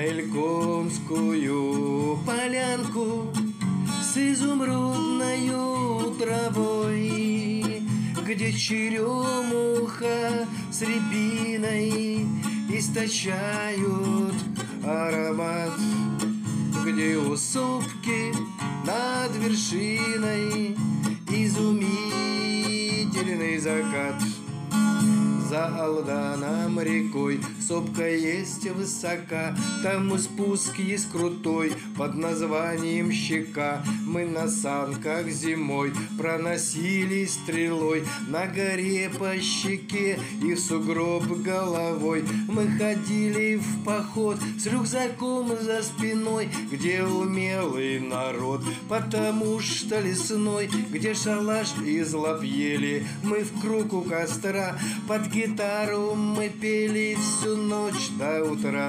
Ильконскую полянку с изумрудною травой, где черемуха с рябиной источают аромат, где у сопки над вершиной изумительный закат. За Алданом рекой сопка есть высока, там и спуск есть крутой под названием Щека. Мы на санках зимой проносились стрелой на горе по щеке и в сугроб головой. Мы ходили в поход с рюкзаком за спиной, где умелый народ, потому что лесной, где шалаш из лап ели. Мы в круг у костра под гитару мы пели всю ночь до утра.